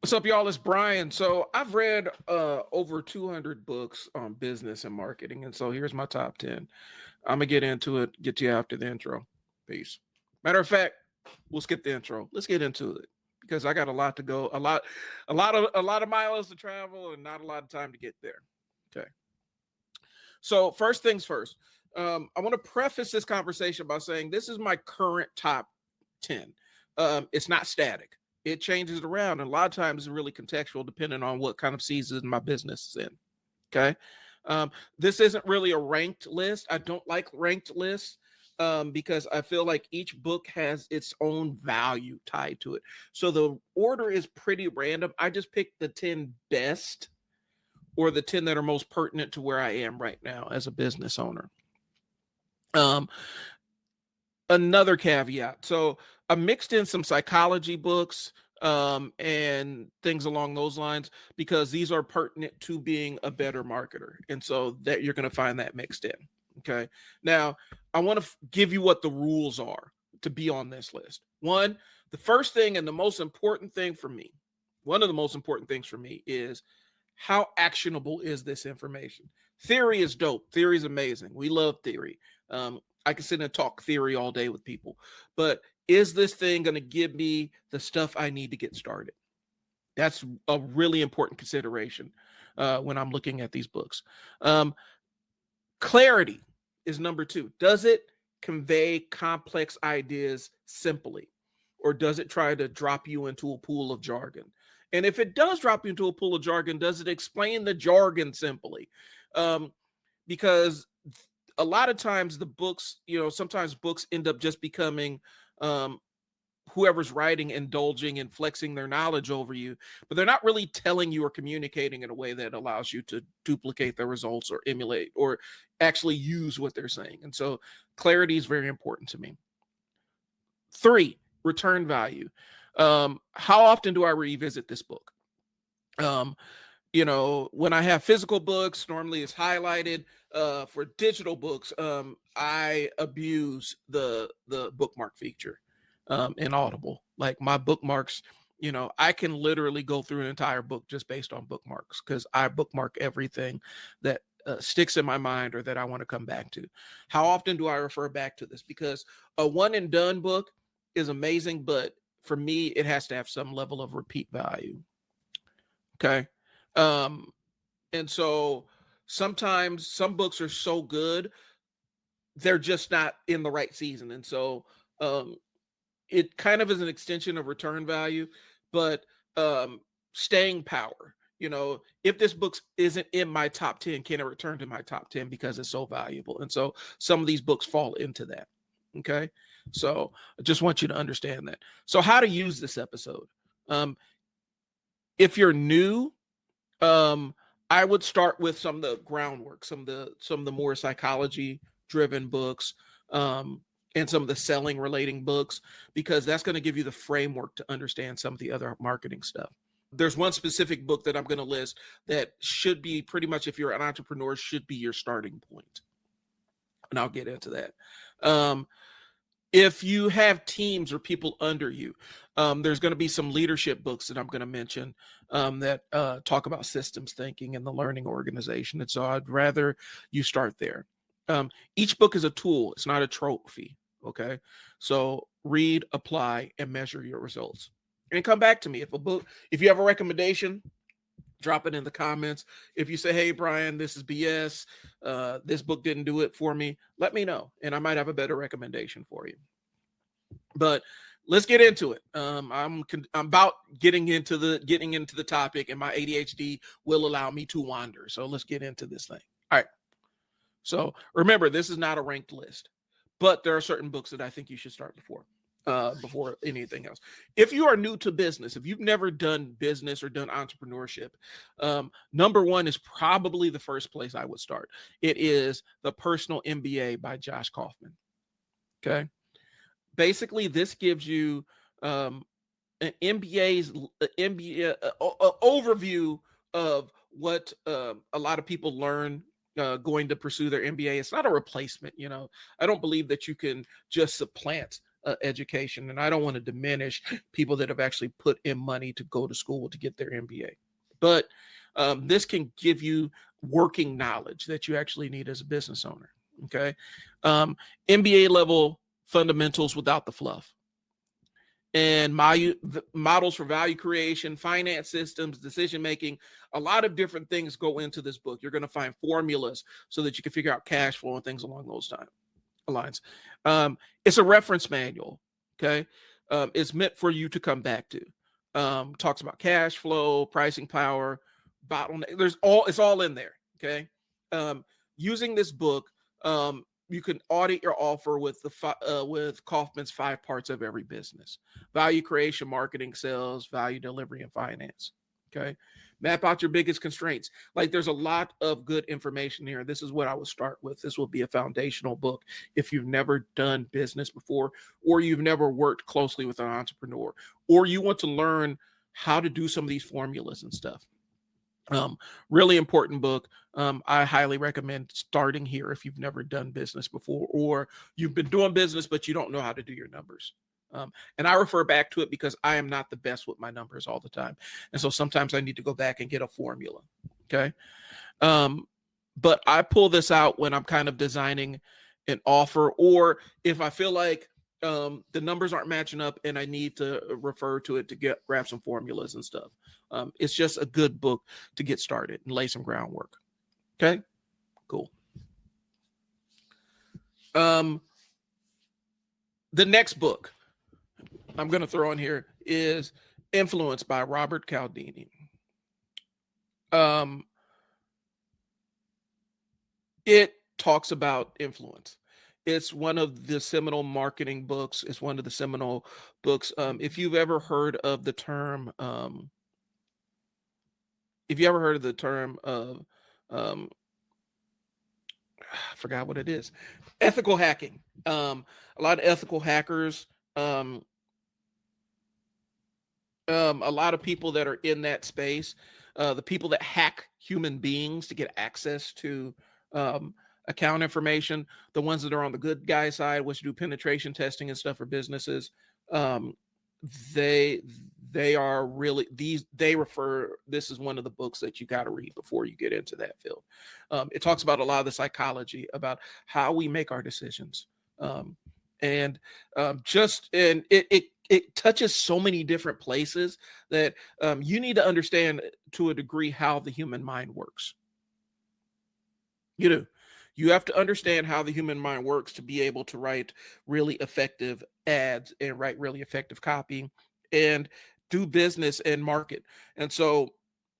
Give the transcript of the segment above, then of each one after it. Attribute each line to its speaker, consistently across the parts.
Speaker 1: What's up, y'all? It's Brian. So I've read over 200 books on business and marketing. And so here's my top 10. I'm going to get into it, get to you after the intro. Peace. Matter of fact, we'll skip the intro. Let's get into it because I got a lot to go, a lot of miles to travel and not a lot of time to get there. Okay. So first things first, I want to preface this conversation by saying this is my current top 10. It's not static. It changes around, and a lot of times it's really contextual depending on what kind of season my business is in. Okay. This isn't really a ranked list. I don't like ranked lists because I feel like each book has its own value tied to it. So the order is pretty random. I just picked the 10 best or the 10 that are most pertinent to where I am right now as a business owner. Um, Another caveat. So I mixed in some psychology books and things along those lines because these are pertinent to being a better marketer. And so that you're going to find that mixed in. Okay. Now, I want to give you what the rules are to be on this list. One, the first thing and the most important thing for me, one of the most important things for me is how actionable is this information? Theory is dope. Theory is amazing. We love theory. I can sit and talk theory all day with people, but is this thing going to give me the stuff I need to get started? That's a really important consideration when I'm looking at these books. Um, Clarity is number two. Does it convey complex ideas simply, or does it try to drop you into a pool of jargon? And if it does drop you into a pool of jargon, does it explain the jargon simply? Um, because a lot of times the books, sometimes books end up just becoming um, whoever's writing indulging and flexing their knowledge over you, but they're not really telling you or communicating in a way that allows you to duplicate the results or emulate or actually use what they're saying. And so clarity is very important to me. Three, return value. How often do I revisit this book? Um, when I have physical books, normally it's highlighted. For digital books, I abuse the bookmark feature in Audible. Like my bookmarks, I can literally go through an entire book just based on bookmarks because I bookmark everything that sticks in my mind or that I want to come back to. How often do I refer back to this? Because a one and done book is amazing, but for me, it has to have some level of repeat value. Okay. Um, and so sometimes some books are so good, they're just not in the right season. And so um, it kind of is an extension of return value, but um, staying power. If this book isn't in my top 10, can it return to my top 10 because it's so valuable? And so some of these books fall into that. Okay. So I just want you to understand that. So, how to use this episode. Um, if you're new, um, I would start with some of the groundwork, some of the more psychology driven books, and some of the selling relating books, because that's going to give you the framework to understand some of the other marketing stuff. There's one specific book that I'm going to list that should be pretty much, if you're an entrepreneur, should be your starting point. And I'll get into that. If you have teams or people under you, there's going to be some leadership books that I'm going to mention that talk about systems thinking and the learning organization. And so I'd rather you start there. Each book is a tool. It's not a trophy. Okay. So read, apply, and measure your results. And come back to me. If you have a recommendation, drop it in the comments. If you say, hey, Brian, this is BS, this book didn't do it for me, let me know. And I might have a better recommendation for you. But let's get into it. I'm about getting into the topic, and my ADHD will allow me to wander. So let's get into this thing. All right. So remember, this is not a ranked list, but there are certain books that I think you should start before anything else. If you are new to business, if you've never done business or done entrepreneurship, number one is probably the first place I would start. It is the Personal MBA by Josh Kaufman. Okay. Basically, this gives you an MBA overview of what a lot of people learn going to pursue their MBA. It's not a replacement. I don't believe that you can just supplant education. And I don't want to diminish people that have actually put in money to go to school to get their MBA. But this can give you working knowledge that you actually need as a business owner. Okay. MBA level fundamentals without the fluff, and models for value creation, finance systems, decision making. A lot of different things go into this book. You're going to find formulas so that you can figure out cash flow and things along those lines. It's a reference manual. Okay. It's meant for you to come back to. Talks about cash flow, pricing power, bottleneck. It's all in there. Okay. Using this book, you can audit your offer with with Kaufman's 5 parts of every business: value creation, marketing, sales, value delivery, and finance. Okay. Map out your biggest constraints. Like, there's a lot of good information here. This is what I would start with. This will be a foundational book if you've never done business before, or you've never worked closely with an entrepreneur, or you want to learn how to do some of these formulas and stuff. Really important book. I highly recommend starting here if you've never done business before, or you've been doing business but you don't know how to do your numbers. And I refer back to it because I am not the best with my numbers all the time, and so sometimes I need to go back and get a formula. Okay. But I pull this out when I'm kind of designing an offer, or if I feel like the numbers aren't matching up and I need to refer to it to grab some formulas and stuff. It's just a good book to get started and lay some groundwork. Okay, cool. The next book I'm going to throw in here is Influence by Robert Cialdini. It talks about influence. It's one of the seminal marketing books. It's one of the seminal books. If you've ever heard of the term, I forgot what it is, ethical hacking. A lot of ethical hackers, a lot of people that are in that space, the people that hack human beings to get access to account information, the ones that are on the good guy side, which do penetration testing and stuff for businesses. um, they are really this is one of the books that you got to read before you get into that field. It talks about a lot of the psychology about how we make our decisions. And just and it touches so many different places that you need to understand to a degree how the human mind works. You have to understand how the human mind works to be able to write really effective ads and write really effective copy and do business and market. And so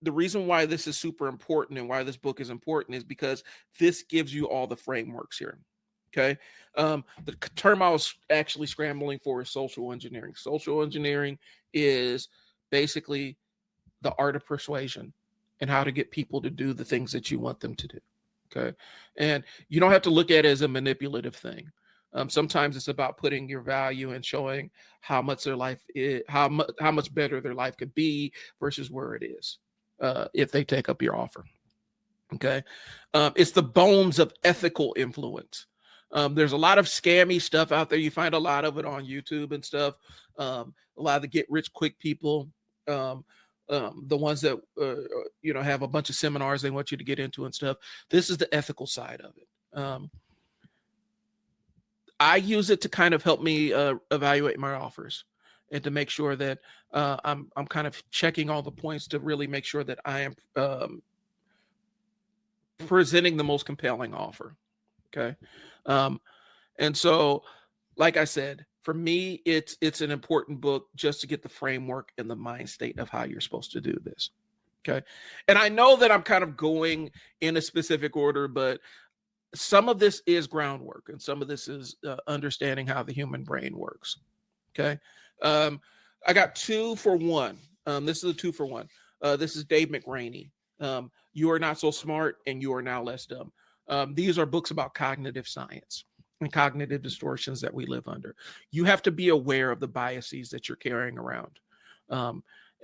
Speaker 1: the reason why this is super important and why this book is important is because this gives you all the frameworks here. Okay. The term I was actually scrambling for is social engineering. Social engineering is basically the art of persuasion and how to get people to do the things that you want them to do. Okay. And you don't have to look at it as a manipulative thing. Sometimes it's about putting your value and showing how much their life is, how much better their life could be versus where it is if they take up your offer. Okay. It's the bones of ethical influence. There's a lot of scammy stuff out there. You find a lot of it on YouTube and stuff. A lot of the get rich quick people. The ones that have a bunch of seminars they want you to get into and stuff. This is the ethical side of it. I use it to kind of help me evaluate my offers and to make sure that I'm kind of checking all the points to really make sure that I am presenting the most compelling offer. Okay. And so, like I said, for me, it's an important book just to get the framework and the mind state of how you're supposed to do this. Okay. And I know that I'm kind of going in a specific order, but some of this is groundwork and some of this is understanding how the human brain works. Okay. I got 2 for 1. This is a 2 for 1. This is Dave McRaney. You Are Not So Smart and You Are Now Less Dumb. These are books about cognitive science and cognitive distortions that we live under. You have to be aware of the biases that you're carrying around.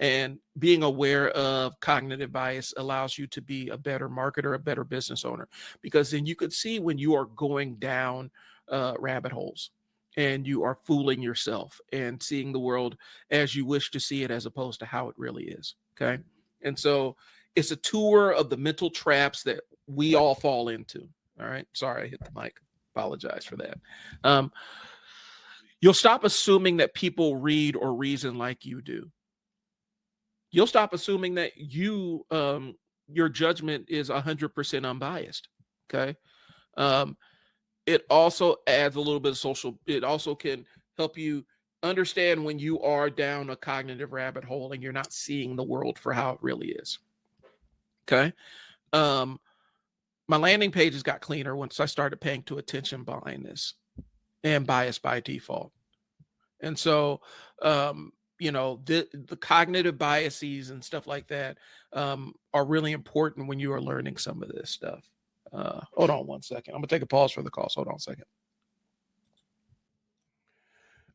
Speaker 1: And being aware of cognitive bias allows you to be a better marketer, a better business owner, because then you could see when you are going down rabbit holes and you are fooling yourself and seeing the world as you wish to see it as opposed to how it really is. Okay. And so it's a tour of the mental traps that we all fall into. All right. Sorry, I hit the mic. Apologize for that. Um, you'll stop assuming that people read or reason like you do. You'll stop assuming that your judgment is 100% unbiased. Okay. Um, it also adds a little bit of social, it also can help you understand when you are down a cognitive rabbit hole and you're not seeing the world for how it really is. Okay. Um, my landing pages got cleaner once I started paying to attention behind this and bias by default. And so, the cognitive biases and stuff like that are really important when you are learning some of this stuff. Hold on one second. I'm gonna take a pause for the calls. Hold on a second.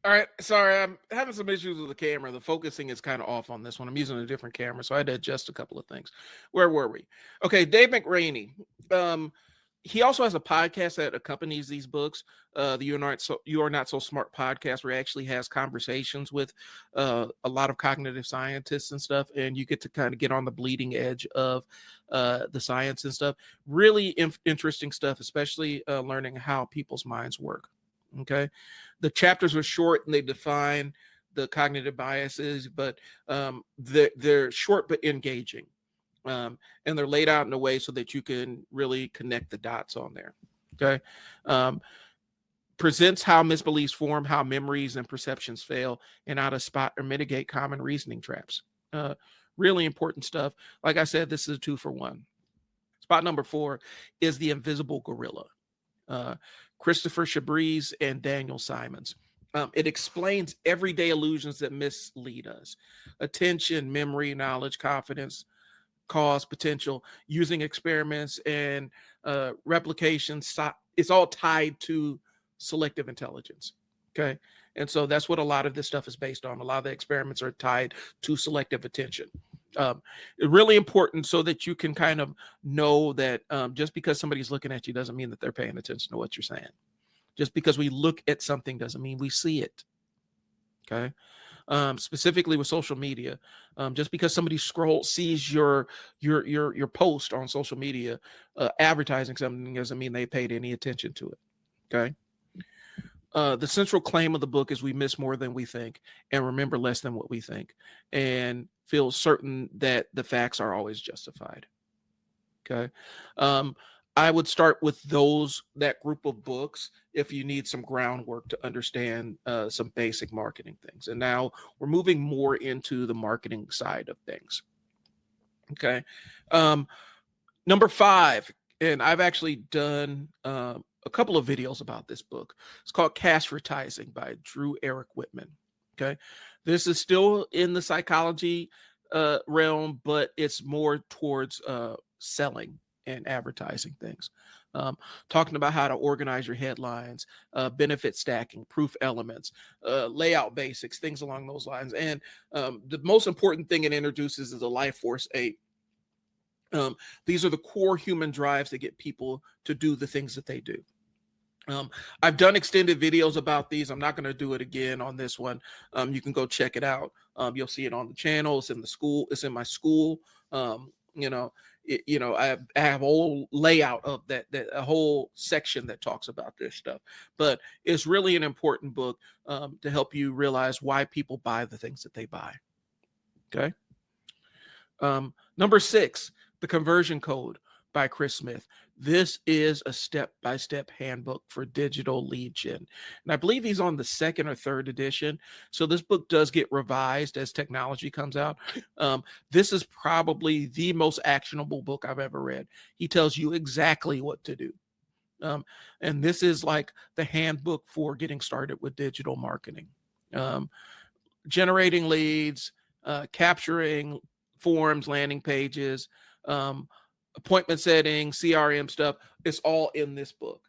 Speaker 1: All right, sorry, I'm having some issues with the camera. The focusing is kind of off on this one. I'm using a different camera, so I had to adjust a couple of things. Where were we? Okay, Dave McRaney. He also has a podcast that accompanies these books. The You Are Not So Smart podcast, where he actually has conversations with a lot of cognitive scientists and stuff, and you get to kind of get on the bleeding edge of the science and stuff. Really interesting stuff, especially learning how people's minds work. Okay, the chapters are short and they define the cognitive biases, but they're short but engaging. And they're laid out in a way so that you can really connect the dots on there. Okay. Presents how misbeliefs form, how memories and perceptions fail, and how to spot or mitigate common reasoning traps. Really important stuff. Like I said, this is a 2-for-1. Spot number 4 is The Invisible Gorilla. Christopher Shabriz and Daniel Simons. It explains everyday illusions that mislead us: attention, memory, knowledge, confidence, cause, potential, using experiments and replications. It's all tied to selective intelligence. Okay. And so that's what a lot of this stuff is based on. A lot of the experiments are tied to selective attention. Really important so that you can kind of know that just because somebody's looking at you doesn't mean that they're paying attention to what you're saying. Just because we look at something doesn't mean we see it. Okay. Specifically with social media, just because somebody sees your post on social media advertising something doesn't mean they paid any attention to it. Okay. The central claim of the book is we miss more than we think and remember less than what we think, and feel certain that the facts are always justified. Okay. I would start with that group of books if you need some groundwork to understand some basic marketing things. And now we're moving more into the marketing side of things. Okay. Number 5, and I've actually done a couple of videos about this book. It's called Cashflow by Drew Eric Whitman. Okay. This is still in the psychology realm, but it's more towards selling and advertising things. Talking about how to organize your headlines, benefit stacking, proof elements, layout basics, things along those lines. And the most important thing it introduces is a life force 8. These are the core human drives that get people to do the things that they do. I've done extended videos about these. I'm not going to do it again on this one. You can go check it out. You'll see it on the channel. It's in the school. It's in my school. I have a whole layout of that, a whole section that talks about this stuff. But it's really an important book to help you realize why people buy the things that they buy. Okay. Number 6, The Conversion Code by Chris Smith. This is a step-by-step handbook for digital lead gen. And I believe he's on the 2nd or 3rd edition. So this book does get revised as technology comes out. This is probably the most actionable book I've ever read. He tells you exactly what to do. And this is like the handbook for getting started with digital marketing. Generating leads, capturing forms, landing pages, appointment setting, CRM stuff. It's all in this book.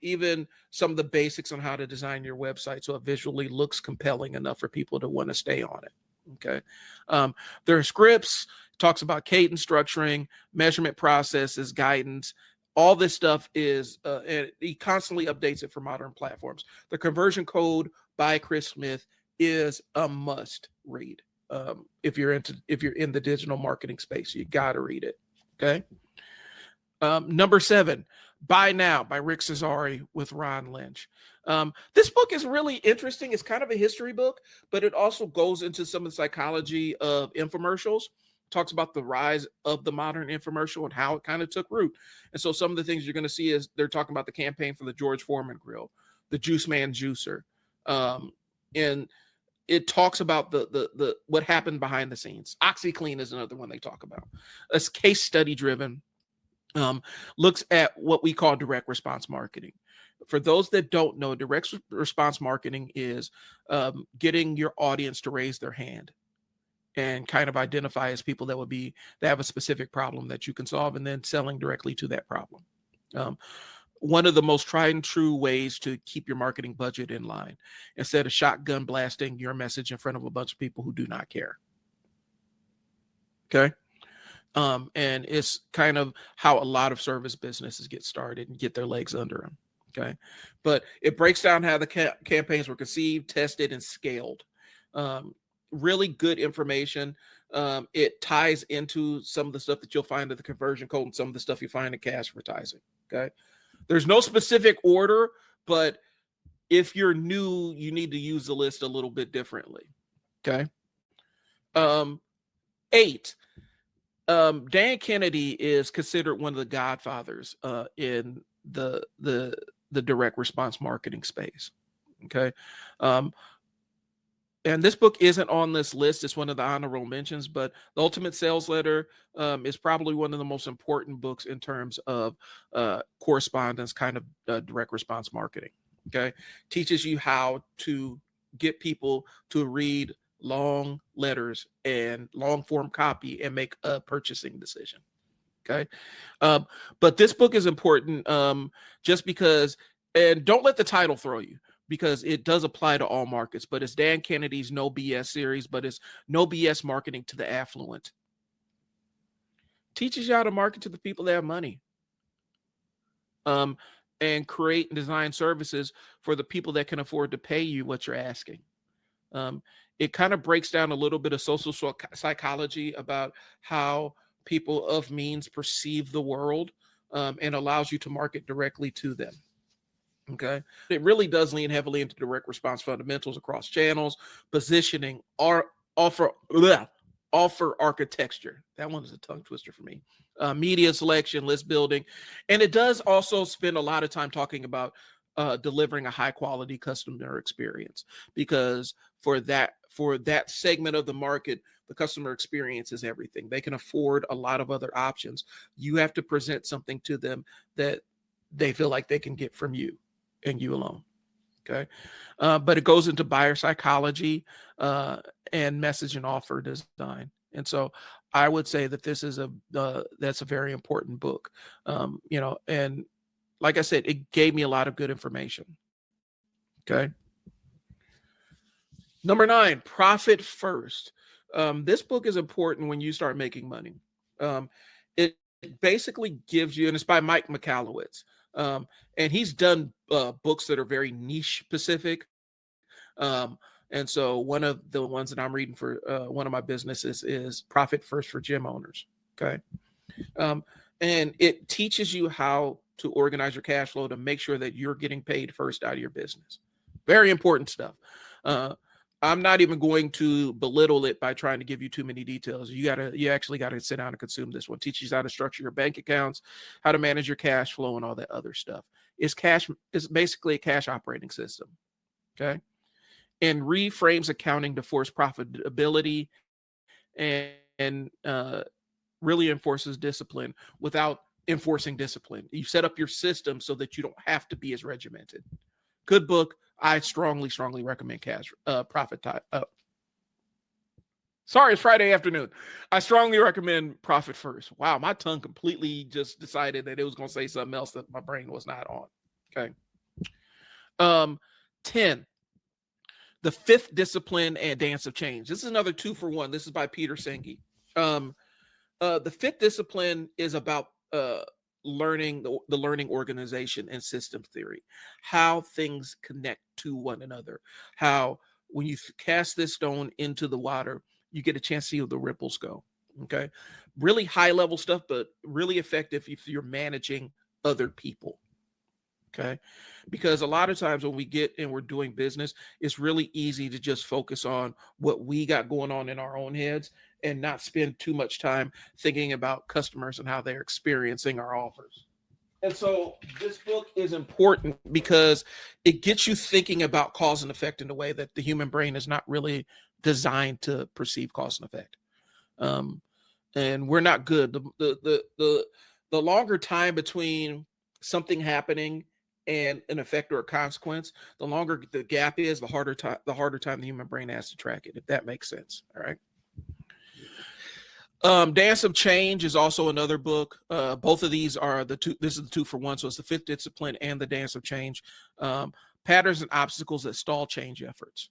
Speaker 1: Even some of the basics on how to design your website so it visually looks compelling enough for people to want to stay on it. Okay. There are scripts, talks about cadence structuring, measurement processes, guidance, All this stuff is, and he constantly updates it for modern platforms. The Conversion Code by Chris Smith is a must read. If you're in the digital marketing space, you got to read it. Okay. Number 7, Buy Now by Rick Cesari with Ron Lynch. This book is really interesting. It's kind of a history book, but it also goes into some of the psychology of infomercials. Talks about the rise of the modern infomercial and how it kind of took root. And so some of the things you're going to see is they're talking about the campaign for the George Foreman grill, the Juice Man Juicer. And it talks about the what happened behind the scenes. OxyClean is another one they talk about. It's case study driven. Looks at what we call direct response marketing. For those that don't know, direct response marketing is getting your audience to raise their hand and kind of identify as people that have a specific problem that you can solve, and then selling directly to that problem. One of the most tried and true ways to keep your marketing budget in line, instead of shotgun blasting your message in front of a bunch of people who do not care. Okay. And it's kind of how a lot of service businesses get started and get their legs under them. Okay. But it breaks down how the campaigns were conceived, tested, and scaled. Really good information. It ties into some of the stuff that you'll find in the Conversion Code and some of the stuff you find in cash advertising. Okay. There's no specific order, but if you're new, you need to use the list a little bit differently. Okay. 8. Dan Kennedy is considered one of the godfathers in the direct response marketing space. Okay. And this book isn't on this list. It's one of the honorable mentions, but The Ultimate Sales Letter is probably one of the most important books in terms of correspondence, kind of direct response marketing. Okay. Teaches you how to get people to read long letters and long form copy and make a purchasing decision. Okay. But this book is important just because, and don't let the title throw you, because it does apply to all markets, but it's Dan Kennedy's No BS series, but it's No BS Marketing to the Affluent. Teaches you how to market to the people that have money. And create and design services for the people that can afford to pay you what you're asking. It kind of breaks down a little bit of social psychology about how people of means perceive the world, and allows you to market directly to them. Okay. It really does lean heavily into direct response fundamentals across channels, positioning, offer architecture. That one is a tongue twister for me. Media selection, list building. And it does also spend a lot of time talking about delivering a high quality customer experience, because for that segment of the market, the customer experience is everything. They can afford a lot of other options. You have to present something to them that they feel like they can get from you and you alone. Okay. But it goes into buyer psychology and message and offer design. And so I would say that this is that's a very important book. And like I said, it gave me a lot of good information. Okay. Number 9, Profit First. This book is important when you start making money. It basically gives you, and it's by Mike Michalowicz. And he's done books that are very niche specific. And so one of the ones that I'm reading for one of my businesses is Profit First for Gym Owners. Okay. And it teaches you how to organize your cash flow to make sure that you're getting paid first out of your business. Very important stuff. I'm not even going to belittle it by trying to give you too many details. You actually got to sit down and consume this one. Teaches you how to structure your bank accounts, how to manage your cash flow, and all that other stuff. It's basically a cash operating system. Okay. And reframes accounting to force profitability and really enforces discipline without enforcing discipline. You set up your system so that you don't have to be as regimented. Good book. I strongly recommend Profit Time. Sorry, it's Friday afternoon. I strongly recommend Profit First. Wow, my tongue completely just decided that it was going to say something else that my brain was not on. Okay. 10, The Fifth Discipline and Dance of Change. This is another 2-for-1. This is by Peter Senge. The Fifth Discipline is about the learning organization and systems theory, how things connect to one another, how when you cast this stone into the water, you get a chance to see how the ripples go. Okay. Really high level stuff, but really effective if you're managing other people. Okay. Because a lot of times when we get and we're doing business, it's really easy to just focus on what we got going on in our own heads and not spend too much time thinking about customers and how they're experiencing our offers. And so this book is important because it gets you thinking about cause and effect in a way that the human brain is not really designed to perceive cause and effect. Um, and we're not good. The longer time between something happening and an effect or a consequence, the longer the gap is, the harder time the human brain has to track it. If that makes sense. All right. Dance of Change is also another book. Both of these are the two. This is the 2-for-1. So it's the Fifth Discipline and the Dance of Change. Patterns and obstacles that stall change efforts.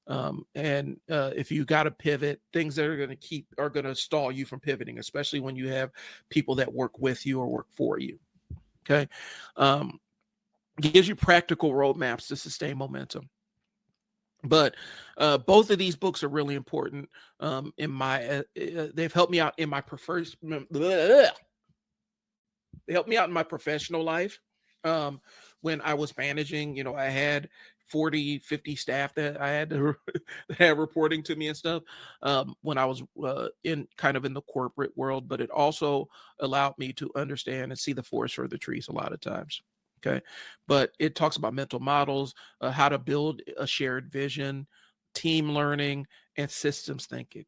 Speaker 1: And if you got to pivot, things that are going to stall you from pivoting, especially when you have people that work with you or work for you. Okay. Gives you practical roadmaps to sustain momentum. But both of these books are really important in my. They've helped me out in my They helped me out in my professional life. When I was managing, I had 40, 50 staff that I had to that had reporting to me and stuff. When I was in the corporate world, but it also allowed me to understand and see the forest for the trees a lot of times. Okay. But it talks about mental models, how to build a shared vision, team learning, and systems thinking.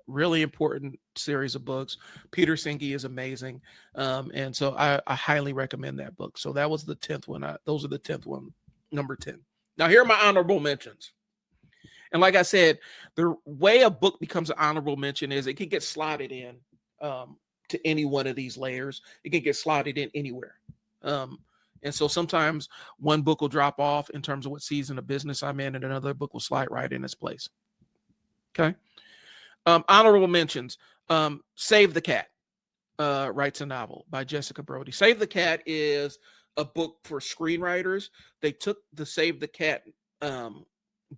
Speaker 1: Really important series of books. Peter Senge is amazing. And so I highly recommend that book. So that was the 10th one. Those are the 10th one, number 10. Now, here are my honorable mentions. And like I said, the way a book becomes an honorable mention is it can get slotted in to any one of these layers. It can get slotted in anywhere. And so sometimes one book will drop off in terms of what season of business I'm in, and another book will slide right in its place. Okay. Honorable mentions. Save the Cat writes a novel by Jessica Brody. Save the Cat is a book for screenwriters. They took the Save the Cat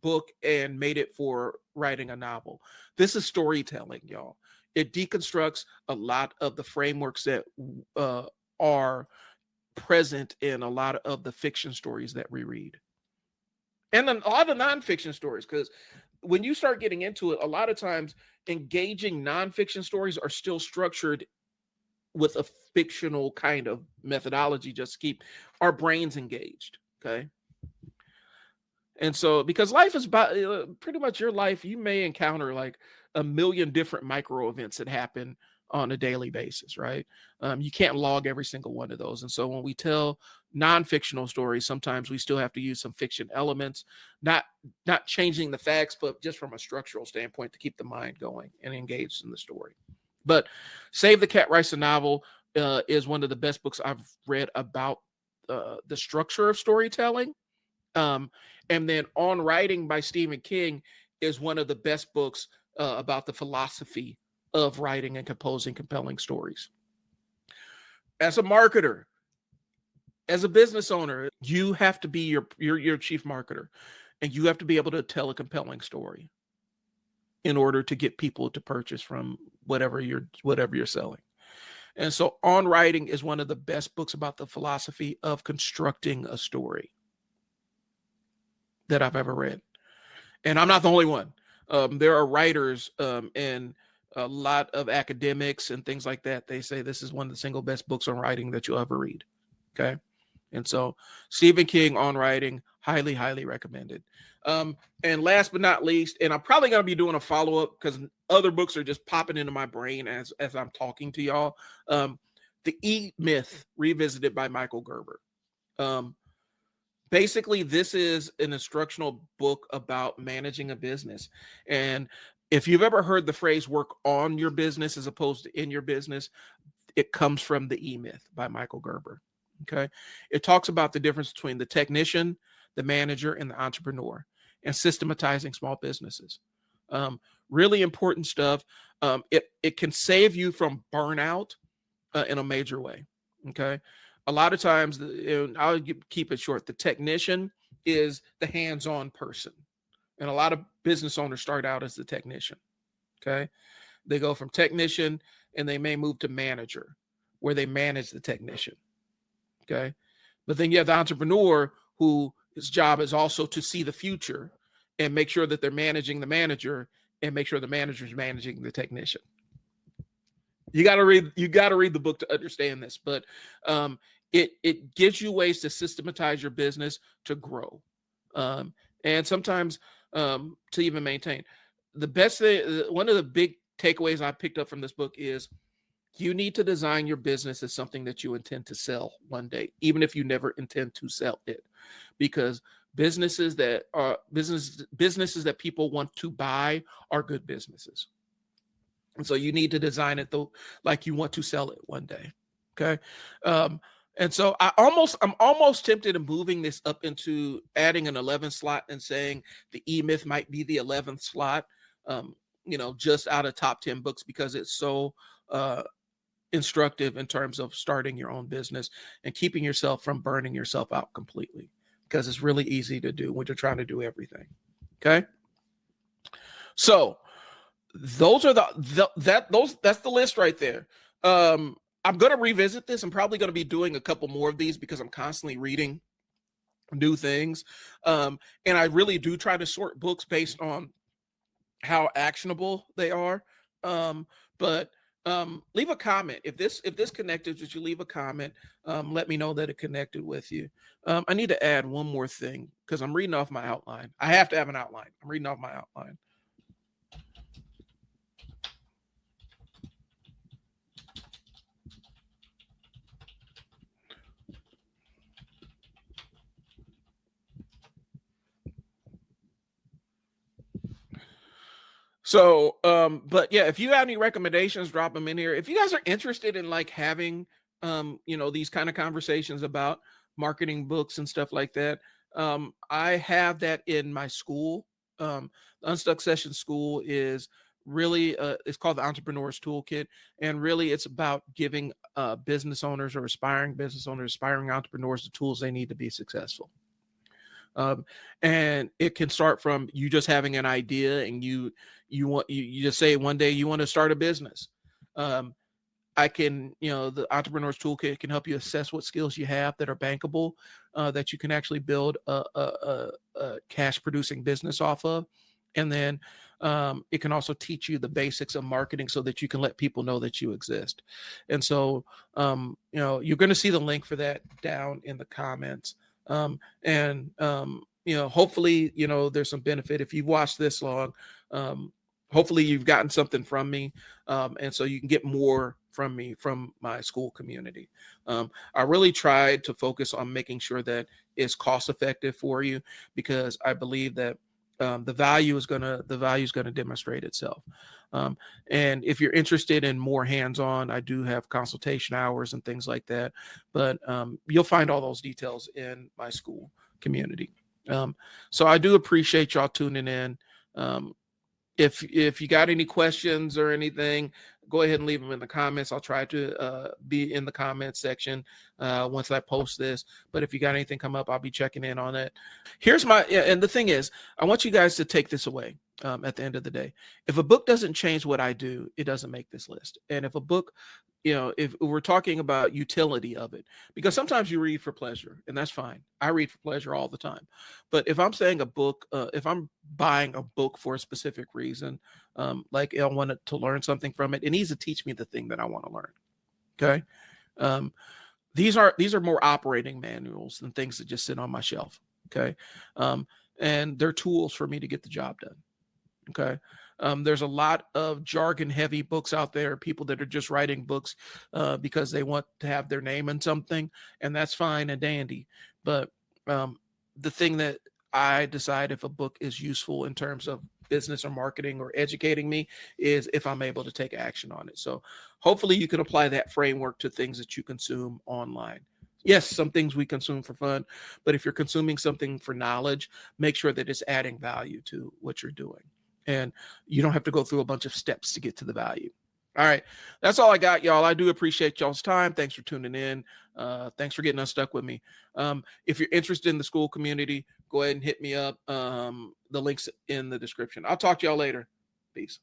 Speaker 1: book and made it for writing a novel. This is storytelling, y'all. It deconstructs a lot of the frameworks that are present in a lot of the fiction stories that we read. And then a lot of nonfiction stories, because when you start getting into it, a lot of times engaging nonfiction stories are still structured with a fictional kind of methodology just to keep our brains engaged. Okay. And so, because life is about pretty much your life, you may encounter like a million different micro events that happen on a daily basis, right? You can't log every single one of those. And so when we tell non-fictional stories, sometimes we still have to use some fiction elements, not changing the facts, but just from a structural standpoint to keep the mind going and engaged in the story. But Save the Cat writes a novel is one of the best books I've read about the structure of storytelling. And then On Writing by Stephen King is one of the best books about the philosophy of writing and composing compelling stories. As a marketer, as a business owner, you have to be your chief marketer, and you have to be able to tell a compelling story in order to get people to purchase from whatever you're selling. And so On Writing is one of the best books about the philosophy of constructing a story that I've ever read. And I'm not the only one. There are writers and a lot of academics and things like that. They say this is one of the single best books on writing that you'll ever read. Okay. And so Stephen King, On Writing, highly, highly recommended. And last but not least, and I'm probably going to be doing a follow-up because other books are just popping into my brain as I'm talking to y'all. The E-Myth Revisited by Michael Gerber. Basically, this is an instructional book about managing a business. And if you've ever heard the phrase work on your business as opposed to in your business, it comes from the E-Myth by Michael Gerber. Okay. It talks about the difference between the technician, the manager, and the entrepreneur, and systematizing small businesses. Really important stuff. It can save you from burnout in a major way. Okay. A lot of times, and I'll keep it short. The technician is the hands-on person. And a lot of business owners start out as the technician. Okay. They go from technician and they may move to manager, where they manage the technician. Okay. But then you have the entrepreneur who his job is also to see the future and make sure that they're managing the manager and make sure the manager is managing the technician. You got to read the book to understand this, but it gives you ways to systematize your business to grow, and sometimes to even maintain. The best thing, one of the big takeaways I picked up from this book is you need to design your business as something that you intend to sell one day, even if you never intend to sell it, because businesses that people want to buy are good businesses. And so you need to design it though, like you want to sell it one day. Okay. And so I'm almost tempted of moving this up into adding an 11th slot and saying the E-Myth might be the 11th slot, just out of top 10 books, because it's so instructive in terms of starting your own business and keeping yourself from burning yourself out completely, because it's really easy to do when you're trying to do everything. Okay. So those are that's the list right there. I'm going to revisit this. I'm probably going to be doing a couple more of these because I'm constantly reading new things. And I really do try to sort books based on how actionable they are. But leave a comment if this connected with you. Leave a comment. Let me know that it connected with you. I need to add one more thing because I'm reading off my outline. I have to have an outline. I'm reading off my outline. So, but yeah, if you have any recommendations, drop them in here. If you guys are interested in like having, these kind of conversations about marketing books and stuff like that, I have that in my school. The Unstuck Session School is really, it's called the Entrepreneur's Toolkit, and really it's about giving business owners or aspiring business owners, aspiring entrepreneurs, the tools they need to be successful. And it can start from you just having an idea and you just say one day you want to start a business. The Entrepreneur's Toolkit can help you assess what skills you have that are bankable, that you can actually build a cash producing business off of. And then it can also teach you the basics of marketing so that you can let people know that you exist. And so, you're going to see the link for that down in the comments. Hopefully, there's some benefit if you've watched this long. Hopefully you've gotten something from me. And so you can get more from me, from my school community. I really tried to focus on making sure that it's cost effective for you, because I believe that the value is going to demonstrate itself. And if you're interested in more hands-on, I do have consultation hours and things like that, but you'll find all those details in my school community. So I do appreciate y'all tuning in. If you got any questions or anything, go ahead and leave them in the comments. I'll try to be in the comments section once I post this. But if you got anything come up, I'll be checking in on it. And the thing is, I want you guys to take this away at the end of the day. If a book doesn't change what I do, it doesn't make this list. And if a book, if we're talking about utility of it, because sometimes you read for pleasure, and that's fine. I read for pleasure all the time. But if I'm saying a book, if I'm buying a book for a specific reason, like I wanted to learn something from it, it needs to teach me the thing that I want to learn. Okay. These are more operating manuals than things that just sit on my shelf. Okay. And they're tools for me to get the job done. Okay. There's a lot of jargon heavy books out there, people that are just writing books because they want to have their name in something, and that's fine and dandy. But the thing that I decide if a book is useful in terms of business or marketing or educating me is if I'm able to take action on it. So hopefully you can apply that framework to things that you consume online. Yes, some things we consume for fun, but if you're consuming something for knowledge, make sure that it's adding value to what you're doing. And you don't have to go through a bunch of steps to get to the value. All right. That's all I got, y'all. I do appreciate y'all's time. Thanks for tuning in. Thanks for getting unstuck with me. If you're interested in the school community, go ahead and hit me up. The link's in the description. I'll talk to y'all later. Peace.